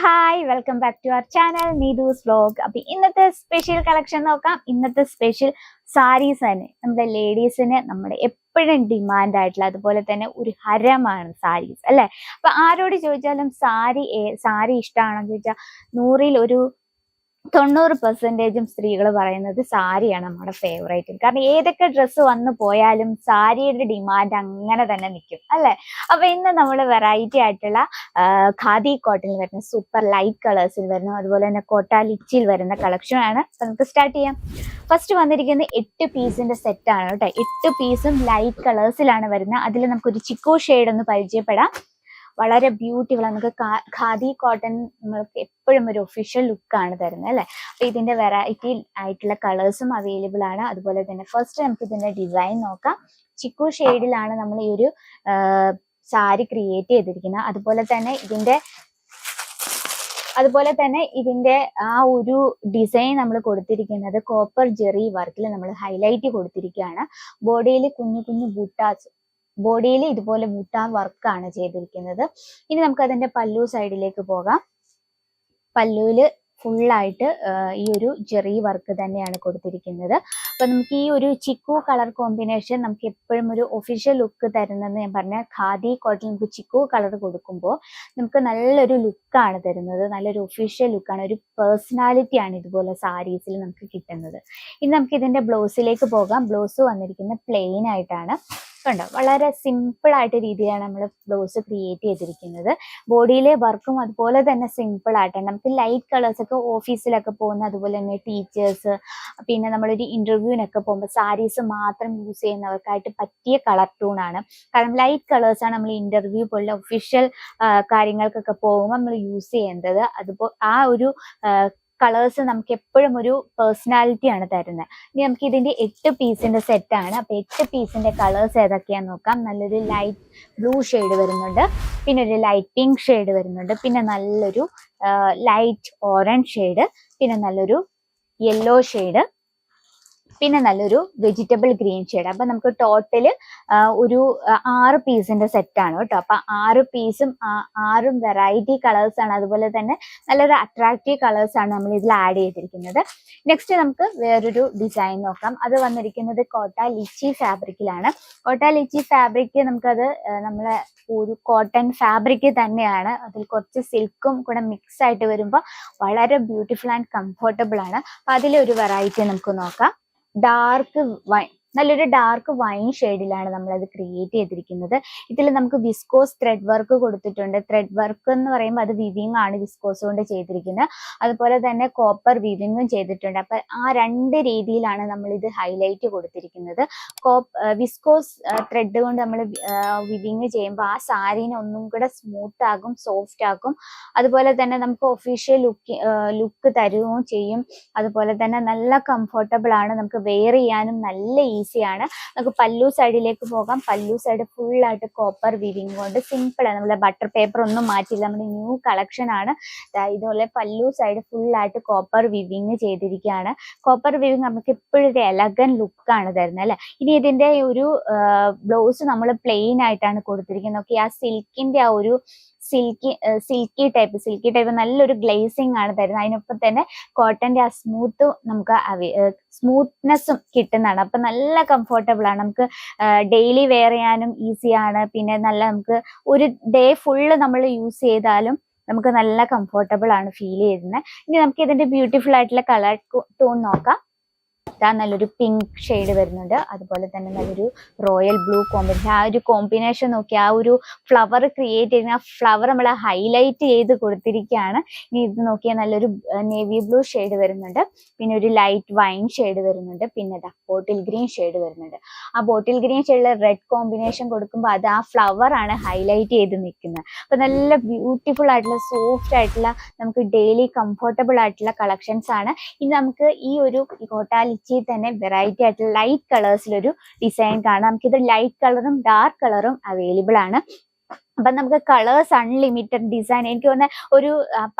Hi, welcome back to our channel Neethu's vlog. അപ്പൊ ഇന്നത്തെ special collection നോക്കാം. ഇന്നത്തെ സ്പെഷ്യൽ സാരീസ് തന്നെ നമ്മുടെ ലേഡീസിന് നമ്മുടെ എപ്പോഴും ഡിമാൻഡ് ആയിട്ടുള്ള, അതുപോലെ തന്നെ ഒരു ഹരമാണ് സാരീസ് അല്ലെ. അപ്പൊ ആരോട് ചോദിച്ചാലും സാരി ഇഷ്ടമാണെന്ന് ചോദിച്ചാൽ 100-ൽ ഒരു 90% സ്ത്രീകൾ പറയുന്നത് സാരിയാണ് നമ്മുടെ ഫേവറേറ്റ്. കാരണം ഏതൊക്കെ ഡ്രസ്സ് വന്നു പോയാലും സാരിയുടെ ഡിമാൻഡ് അങ്ങനെ തന്നെ നിൽക്കും അല്ലെ. അപ്പൊ ഇന്ന് നമ്മൾ വെറൈറ്റി ആയിട്ടുള്ള ഖാദി കോട്ടണിൽ വരുന്ന സൂപ്പർ ലൈറ്റ് കളേഴ്സിൽ വരുന്ന, അതുപോലെ തന്നെ കോട്ട ലിച്ചിൽ വരുന്ന കളക്ഷൻ ആണ്. നമുക്ക് സ്റ്റാർട്ട് ചെയ്യാം. ഫസ്റ്റ് വന്നിരിക്കുന്നത് 8 പീസിന്റെ സെറ്റ് ആണ് കേട്ടോ. 8 പീസും ലൈറ്റ് കളേഴ്സിലാണ് വരുന്നത്. അതിൽ നമുക്കൊരു ചിക്കു ഷെയ്ഡ് ഒന്ന് പരിചയപ്പെടാം. വളരെ ബ്യൂട്ടിഫുൾ. നമുക്ക് ഖാദി കോട്ടൺ നമ്മൾക്ക് എപ്പോഴും ഒരു ഒഫീഷ്യൽ ലുക്കാണ് തരുന്നത് അല്ലെ. അപ്പൊ ഇതിന്റെ വെറൈറ്റി ആയിട്ടുള്ള കളേഴ്സും അവൈലബിൾ ആണ്. അതുപോലെ തന്നെ ഫസ്റ്റ് നമുക്ക് ഇതിന്റെ ഡിസൈൻ നോക്കാം. ചിക്കു ഷെയ്ഡിലാണ് നമ്മൾ ഈ ഒരു സാരി ക്രിയേറ്റ് ചെയ്തിരിക്കുന്നത്. അതുപോലെ തന്നെ ഇതിന്റെ ആ ഒരു ഡിസൈൻ നമ്മൾ കൊടുത്തിരിക്കുന്നത് കോപ്പർ ജെറി വർക്കിൽ നമ്മൾ ഹൈലൈറ്റ് കൊടുത്തിരിക്കുകയാണ്. ബോഡിയിൽ കുഞ്ഞു കുഞ്ഞു ബൂട്ടാസ്, ബോഡിയിൽ ഇതുപോലെ ബൂട്ട വർക്കാണ് ചെയ്തിരിക്കുന്നത്. ഇനി നമുക്ക് അതിന്റെ പല്ലു സൈഡിലേക്ക് പോകാം. പല്ലുവില് ഫുള്ളായിട്ട് ഈ ഒരു ജെറി വർക്ക് തന്നെയാണ് കൊടുത്തിരിക്കുന്നത്. അപ്പൊ നമുക്ക് ഈ ഒരു ചിക്കു കളർ കോമ്പിനേഷൻ നമുക്ക് എപ്പോഴും ഒരു ഒഫീഷ്യൽ ലുക്ക് തരുന്നതെന്ന് ഞാൻ പറഞ്ഞ ഖാദി കോട്ടൺ. നമുക്ക് ചിക്കു കളർ കൊടുക്കുമ്പോൾ നമുക്ക് നല്ലൊരു ലുക്കാണ് തരുന്നത്, നല്ലൊരു ഒഫീഷ്യൽ ലുക്കാണ്, ഒരു പേഴ്സണാലിറ്റി ആണ് ഇതുപോലെ സാരീസിൽ നമുക്ക് കിട്ടുന്നത്. ഇനി നമുക്ക് ഇതിന്റെ ബ്ലൗസിലേക്ക് പോകാം. ബ്ലൗസ് വന്നിരിക്കുന്നത് പ്ലെയിൻ ആയിട്ടാണ്. കണ്ടോ, വളരെ സിമ്പിൾ ആയിട്ട് രീതിയിലാണ് നമ്മൾ ബ്ലൗസ് ക്രിയേറ്റ് ചെയ്തിരിക്കുന്നത്. ബോഡിയിലെ വർക്കും അതുപോലെ തന്നെ സിമ്പിൾ ആയിട്ടാണ്. നമുക്ക് ലൈറ്റ് കളേഴ്സ് ഒക്കെ ഓഫീസിലൊക്കെ പോകുന്ന, അതുപോലെ തന്നെ ടീച്ചേഴ്സ്, പിന്നെ നമ്മളൊരു ഇന്റർവ്യൂവിനൊക്കെ പോകുമ്പോൾ സാരീസ് മാത്രം യൂസ് ചെയ്യുന്നവർക്കായിട്ട് പറ്റിയ കളർ ടൂൺ ആണ്. കാരണം ലൈറ്റ് കളേഴ്സ് ആണ് നമ്മൾ ഇന്റർവ്യൂ പോലുള്ള ഒഫീഷ്യൽ കാര്യങ്ങൾക്കൊക്കെ പോകുമ്പോൾ നമ്മൾ യൂസ് ചെയ്യുന്നത്. അതുപോലെ ആ ഒരു കളേഴ്സ് നമുക്ക് എപ്പോഴും ഒരു പേഴ്സണാലിറ്റി ആണ് തരുന്നത്. ഇനി നമുക്ക് ഇതിന്റെ 8 പീസിന്റെ സെറ്റ് ആണ്. അപ്പൊ 8 പീസിന്റെ കളേഴ്സ് ഏതൊക്കെയാന്ന് നോക്കാം. നല്ലൊരു ലൈറ്റ് ബ്ലൂ ഷെയ്ഡ് വരുന്നുണ്ട്, പിന്നെ ഒരു ലൈറ്റ് പിങ്ക് ഷെയ്ഡ് വരുന്നുണ്ട്, പിന്നെ നല്ലൊരു ലൈറ്റ് ഓറഞ്ച് ഷെയ്ഡ്, പിന്നെ നല്ലൊരു യെല്ലോ ഷെയ്ഡ്, പിന്നെ നല്ലൊരു വെജിറ്റബിൾ ഗ്രീൻ ഷെയ്ഡ്. അപ്പൊ നമുക്ക് ടോട്ടല് ഒരു 6 പീസിന്റെ സെറ്റ് ആണ് കേട്ടോ. അപ്പൊ 6 പീസും 6 വെറൈറ്റി കളേഴ്സ് ആണ്. അതുപോലെ തന്നെ നല്ലൊരു അട്രാക്റ്റീവ് കളേഴ്സ് ആണ് നമ്മൾ ഇതിൽ ആഡ് ചെയ്തിരിക്കുന്നത്. നെക്സ്റ്റ് നമുക്ക് വേറൊരു ഡിസൈൻ നോക്കാം. അത് വന്നിരിക്കുന്നത് കോട്ട ലിച്ചി ഫാബ്രിക്കിലാണ്. കോട്ട ലിച്ചി ഫാബ്രിക് നമുക്കത് നമ്മളെ ഒരു കോട്ടൺ ഫാബ്രിക് തന്നെയാണ്. അതിൽ കുറച്ച് സിൽക്കും കൂടെ മിക്സ് ആയിട്ട് വരുമ്പോൾ വളരെ ബ്യൂട്ടിഫുൾ ആൻഡ് കംഫർട്ടബിൾ ആണ്. അപ്പൊ അതിലൊരു വെറൈറ്റി നമുക്ക് നോക്കാം. നല്ലൊരു ഡാർക്ക് വൈൻ ഷെയ്ഡിലാണ് നമ്മളത് ക്രിയേറ്റ് ചെയ്തിരിക്കുന്നത്. ഇതിൽ നമുക്ക് വിസ്കോസ് ത്രെഡ് വർക്ക് കൊടുത്തിട്ടുണ്ട്. ത്രെഡ് വർക്ക് എന്ന് പറയുമ്പോൾ അത് വിവിങ് ആണ്, വിസ്കോസ് കൊണ്ട് ചെയ്തിരിക്കുന്നത്. അതുപോലെ തന്നെ കോപ്പർ വിവിങ്ങും ചെയ്തിട്ടുണ്ട്. അപ്പൊ ആ 2 രീതിയിലാണ് നമ്മൾ ഇത് ഹൈലൈറ്റ് കൊടുത്തിരിക്കുന്നത്. വിസ്കോസ് ത്രെഡ് കൊണ്ട് നമ്മൾ വിവിങ് ചെയ്യുമ്പോൾ ആ സാരീനെ ഒന്നും കൂടെ സ്മൂത്ത് ആകും, സോഫ്റ്റ് ആക്കും. അതുപോലെ തന്നെ നമുക്ക് ഒഫീഷ്യൽ ലുക്ക് തരുകയും ചെയ്യും. അതുപോലെ തന്നെ നല്ല കംഫർട്ടബിൾ ആണ്, നമുക്ക് വെയർ ചെയ്യാനും നല്ല ഈസിയാണ്. നമുക്ക് പല്ലു സൈഡിലേക്ക് പോകാം. പല്ലു സൈഡ് ഫുൾ ആയിട്ട് കോപ്പർ വിവിങ് കൊണ്ട് സിമ്പിൾ ആണ്. നമ്മളെ ബട്ടർ പേപ്പർ ഒന്നും മാറ്റില്ല, നമ്മുടെ ന്യൂ കളക്ഷൻ ആണ്. ഇതുപോലെ പല്ലു സൈഡ് ഫുൾ ആയിട്ട് കോപ്പർ വിവിങ് ചെയ്തിരിക്കുകയാണ്. കോപ്പർ വിവിങ് നമുക്ക് എപ്പോഴും ഒരു എലഗൻ ലുക്കാണ് തരുന്നത് അല്ലെ. ഇനി ഇതിന്റെ ഒരു ബ്ലൗസ് നമ്മൾ പ്ലെയിൻ ആയിട്ടാണ് കൊടുത്തിരിക്കുന്നത്. ഓക്കെ, ആ സിൽക്കിന്റെ ആ ഒരു സിൽക്കി ടൈപ്പ് നല്ലൊരു ഗ്ലേസിംഗ് ആണ് തരുന്നത്. അതിനൊപ്പം തന്നെ കോട്ടന്റെ ആ സ്മൂത്ത്നെസ്സും കിട്ടുന്നതാണ്. അപ്പൊ നല്ല കംഫർട്ടബിൾ ആണ്, നമുക്ക് ഡെയിലി വെയർ ചെയ്യാനും ഈസിയാണ്. പിന്നെ നമുക്ക് ഒരു ഡേ ഫുള്ള് നമ്മൾ യൂസ് ചെയ്താലും നമുക്ക് നല്ല കംഫർട്ടബിൾ ആണ് ഫീൽ ചെയ്യുന്നത്. ഇനി നമുക്ക് ഇതിന്റെ ബ്യൂട്ടിഫുൾ ആയിട്ടുള്ള കളർ ടോൺ നോക്കാം. നല്ലൊരു പിങ്ക് ഷെയ്ഡ് വരുന്നുണ്ട്. അതുപോലെ തന്നെ നല്ലൊരു റോയൽ ബ്ലൂ കോമ്പിനേഷൻ. ആ ഒരു കോമ്പിനേഷൻ നോക്കി, ആ ഒരു ഫ്ലവർ ക്രിയേറ്റ് ചെയ്യുന്ന ആ ഫ്ലവർ നമ്മൾ ഹൈലൈറ്റ് ചെയ്ത് കൊടുത്തിരിക്കുകയാണ്. ഇനി ഇത് നോക്കിയാൽ നല്ലൊരു നേവി ബ്ലൂ ഷെയ്ഡ് വരുന്നുണ്ട്, പിന്നെ ഒരു ലൈറ്റ് വൈൻ ഷെയ്ഡ് വരുന്നുണ്ട്, പിന്നെ ബോട്ടിൽ ഗ്രീൻ ഷെയ്ഡ് വരുന്നുണ്ട്. ആ ബോട്ടിൽ ഗ്രീൻ ഷെയ്ഡിൽ റെഡ് കോമ്പിനേഷൻ കൊടുക്കുമ്പോൾ അത് ആ ഫ്ലവർ ആണ് ഹൈലൈറ്റ് ചെയ്ത് നിൽക്കുന്നത്. അപ്പൊ നല്ല ബ്യൂട്ടിഫുൾ ആയിട്ടുള്ള സോഫ്റ്റ് ആയിട്ടുള്ള നമുക്ക് ഡെയിലി കംഫർട്ടബിൾ ആയിട്ടുള്ള കളക്ഷൻസ് ആണ്. ഇനി നമുക്ക് ഈ ഒരു കോട്ട തന്നെ വെറൈറ്റി ആയിട്ടുള്ള ലൈറ്റ് കളേഴ്സിലൊരു ഡിസൈൻ കാണാം. നമുക്കിത് ലൈറ്റ് കളറും ഡാർക്ക് കളറും അവൈലബിൾ ആണ്. അപ്പൊ നമുക്ക് കളേഴ്സ് അൺലിമിറ്റഡ് ഡിസൈൻ, എനിക്ക് തോന്നുന്നത് ഒരു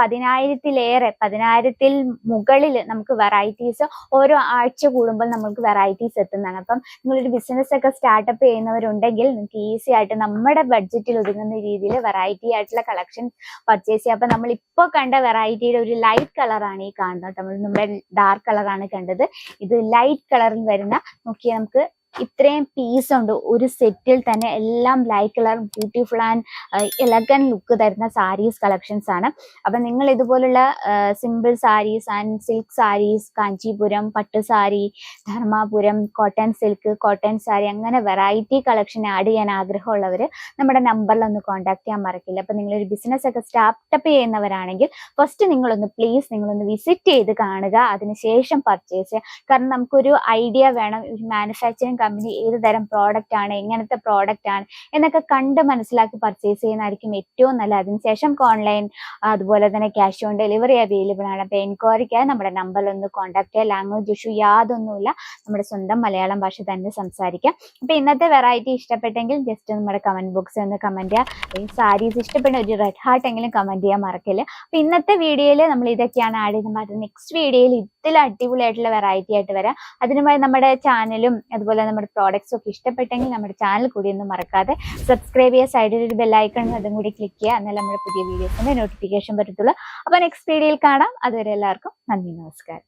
10,000 മുകളിൽ നമുക്ക് വെറൈറ്റീസ് ഓരോ ആഴ്ച കൂടുമ്പോൾ നമുക്ക് വെറൈറ്റീസ് എത്തുന്നതാണ്. അപ്പം നിങ്ങളൊരു ബിസിനസ് ഒക്കെ സ്റ്റാർട്ടപ്പ് ചെയ്യുന്നവരുണ്ടെങ്കിൽ നിങ്ങൾക്ക് ഈസി ആയിട്ട് നമ്മുടെ ബഡ്ജറ്റിൽ ഒതുങ്ങുന്ന രീതിയിൽ വെറൈറ്റി ആയിട്ടുള്ള കളക്ഷൻ പർച്ചേസ് ചെയ്യാം. അപ്പൊ നമ്മൾ ഇപ്പോൾ കണ്ട വെറൈറ്റിയുടെ ഒരു ലൈറ്റ് കളറാണ് ഈ കാണുന്നത്. നമ്മൾ നമ്മുടെ ഡാർക്ക് കളറാണ് കണ്ടത്. ഇത് ലൈറ്റ് കളറിൽ വരുന്ന, നോക്കിയാൽ നമുക്ക് ഇത്രയും പീസ് ഉണ്ട് ഒരു സെറ്റിൽ തന്നെ. എല്ലാം light colour beautiful and elegant look തരുന്ന സാരീസ് കളക്ഷൻസ് ആണ്. അപ്പൊ നിങ്ങൾ ഇതുപോലുള്ള simple saris and silk saris, Kanchipuram പട്ട് sari, Dharmapuram cotton silk, cotton sari, അങ്ങനെ വെറൈറ്റി കളക്ഷൻ ആഡ് ചെയ്യാൻ ആഗ്രഹമുള്ളവർ നമ്മുടെ നമ്പറിൽ ഒന്ന് കോൺടാക്ട് ചെയ്യാൻ മറക്കില്ല. അപ്പൊ നിങ്ങളൊരു ബിസിനസ് ഒക്കെ സ്റ്റാർട്ടപ്പ് ചെയ്യുന്നവരാണെങ്കിൽ ഫസ്റ്റ് നിങ്ങളൊന്ന് വിസിറ്റ് ചെയ്ത് കാണുക, അതിനുശേഷം പർച്ചേസ് ചെയ്യുക. കാരണം നമുക്കൊരു ഐഡിയ വേണം, ഒരു മാനുഫാക്ചറിങ് കമ്പനി ഏത് തരം പ്രോഡക്റ്റ് ആണ്, എങ്ങനത്തെ പ്രോഡക്റ്റ് ആണ് എന്നൊക്കെ കണ്ട് മനസ്സിലാക്കി പർച്ചേസ് ചെയ്യുന്നതായിരിക്കും ഏറ്റവും നല്ലത്. അതിനുശേഷം ഓൺലൈൻ അതുപോലെ തന്നെ ക്യാഷ് ഓൺ ഡെലിവറി അവൈലബിൾ ആണ്. അപ്പോൾ എൻക്വയറിക്കായി നമ്മുടെ നമ്പറിൽ ഒന്ന് കോൺടാക്ട് ചെയ്യുക. ലാംഗ്വേജ് ഇഷ്യൂ യാതൊന്നുമില്ല, നമ്മുടെ സ്വന്തം മലയാളം ഭാഷ തന്നെ സംസാരിക്കാം. അപ്പോൾ ഇന്നത്തെ വെറൈറ്റി ഇഷ്ടപ്പെട്ടെങ്കിൽ ജസ്റ്റ് നമ്മുടെ കമന്റ് ബോക്സിൽ ഒന്ന് കമന്റ് ചെയ്യുക. ഈ സാരീസ് ഇഷ്ടപ്പെട്ട ഒരു റെഡ് ഹാർട്ട് എങ്കിലും കമന്റ് ചെയ്യാൻ മറക്കില്ല. അപ്പോൾ ഇന്നത്തെ വീഡിയോയിൽ നമ്മൾ ഇതൊക്കെയാണ് ആഡ് ചെയ്യുന്നത്. നെക്സ്റ്റ് വീഡിയോയിൽ ഇതിൽ അടിപൊളിയായിട്ടുള്ള വെറൈറ്റി ആയിട്ട് വരാം. അതിനുമായി നമ്മുടെ ചാനലും അതുപോലെ നമ്മുടെ പ്രോഡക്ട്സ് ഒക്കെ ഇഷ്ടപ്പെട്ടെങ്കിൽ നമ്മുടെ ചാനൽ കൂടി ഒന്നും മറക്കാതെ സബ്സ്ക്രൈബ് ചെയ്യുക. സൈഡിൽ ഒരു ബെല്ലൈക്കൺ അതും കൂടി ക്ലിക്ക് ചെയ്യുക, എന്നാലും നമ്മുടെ പുതിയ വീഡിയോസിന്റെ നോട്ടിഫിക്കേഷൻ വരത്തുള്ളൂ. അപ്പോൾ നെക്സ്റ്റ് വീഡിയോയിൽ കാണാം. അതുവരെ എല്ലാവർക്കും നന്ദി, നമസ്കാരം.